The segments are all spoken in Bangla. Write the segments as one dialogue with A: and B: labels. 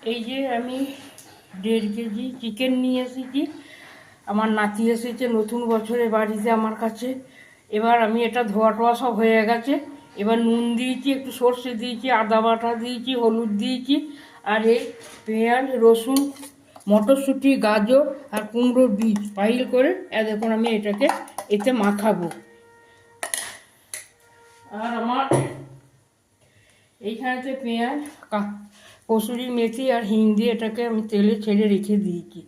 A: এই যে আমি 1.5 কেজি চিকেন নিয়ে এসেছি। আমার নাতি এসেছে নতুন বছরে বাড়িতে আমার কাছে। এবার আমি এটা ধোয়া টোয়া সব হয়ে গেছে। এবার নুন দিয়েছি, একটু সর্ষে দিয়েছি, আদা বাটা দিয়েছি, হলুদ দিয়েছি, আর এই পেঁয়াজ, রসুন, মটরশুঁটি, গাজর আর কুমড়োর বীজ পাইল করে দেখুন আমি এটাকে এতে মাখাবো। আর আমার এইখানেতে পেঁয়াজ, কসুরি মেথি আর হিং দিয়ে এটাকে আমি তেলে ছেড়ে রেখে দিয়েছি।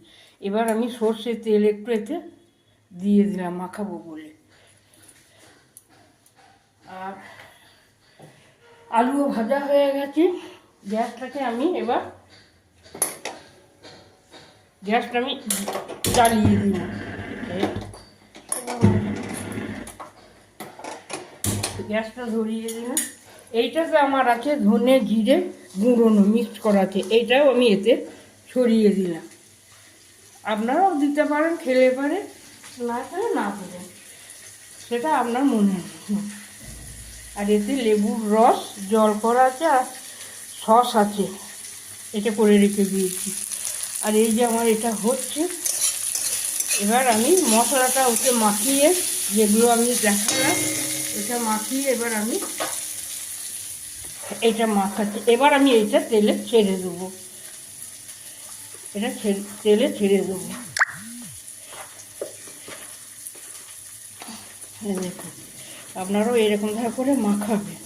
A: এবার আমি সর্ষের তেল একটু এতে দিয়ে দিলাম মাখাবো বলে। আর আলুও ভাজা হয়ে গেছে। গ্যাসটা আমি জ্বালিয়ে দিলাম। গ্যাসটা ধরিয়ে দিলাম। এইটাতে আমার আছে ধনে জিরে গুঁড়োনো মিক্স করা আছে, এইটাও আমি এতে ছড়িয়ে দিলাম। আপনারাও দিতে পারেন, খেলে পারে, না খেলে না পারেন, সেটা আপনার মনে হয়। আর এতে লেবুর রস জল করা আছে আর সস আছে, এটা করে রেখে দিয়েছি। আর এই যে আমার এটা হচ্ছে, এবার আমি মশলাটা ওকে মাখিয়ে, যেগুলো আমি দেখালাম এটা মাখিয়ে এবার আমি এটা মাখাচ্ছি। এবার আমি এটা তেলে ছেড়ে দেবো, এটা তেলে ছেড়ে দেবো। দেখুন, আপনারাও এরকমভাবে করে মাখাবেন,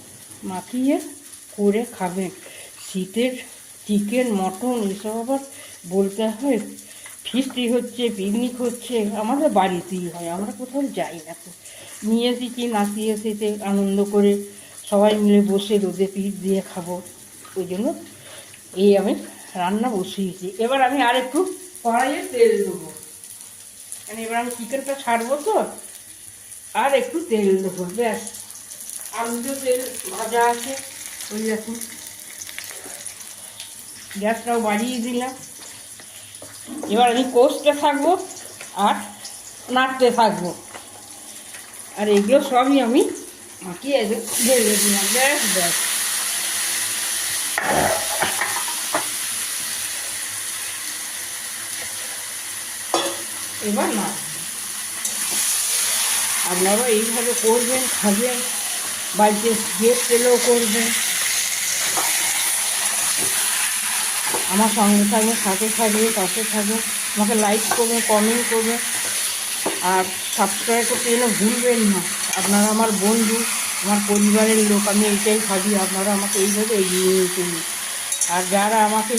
A: মাখিয়ে করে খাবেন। শীতের চিকেন, মটন এসব আবার বলতে হয় ফিস্টি হচ্ছে, পিকনিক হচ্ছে, আমাদের বাড়িতেই হয়, আমরা কোথাও যাই না। তো নিয়ে এসেছি, নাতি এসেছে, আনন্দ করে সবাই মিলে বসে রোদে পিঠ দিয়ে খাবো, ওই জন্য এই আমি রান্না বসিয়েছি। এবার আমি আর একটু কড়াইয়ে তেল দেবো, মানে এবার আমি চিকেনটা ছাড়বো তো, আর একটু তেল দেবো, ব্যাস। আলুতে তেল ভাজা আছে, ওই দেখুন। গ্যাসটাও বাড়িয়ে দিলাম। এবার আমি কষতে থাকবো আর নাড়তে থাকবো, আর এগুলো সবই আমি মাখিয়ে ঢেলে দিলাম, ব্যাস ব্যাস। এবার না, আপনারা এইভাবে করবেন, খাবেন, বাড়িতে গেস্ট এলেও করবেন। আমার সঙ্গে থাকবেন, সাথে থাকবে, পাশে থাকবেন, আমাকে লাইক করবেন, কমেন্ট করবেন, আর সাবস্ক্রাইব করতে যেন ভুলবেন না। আপনারা আমার বন্ধু, আমার পরিবারের লোক, আমি এইটাই ভাবি আপনারা আমাকে এইভাবে এগিয়ে নিয়ে চলুন। আর যারা আমাকে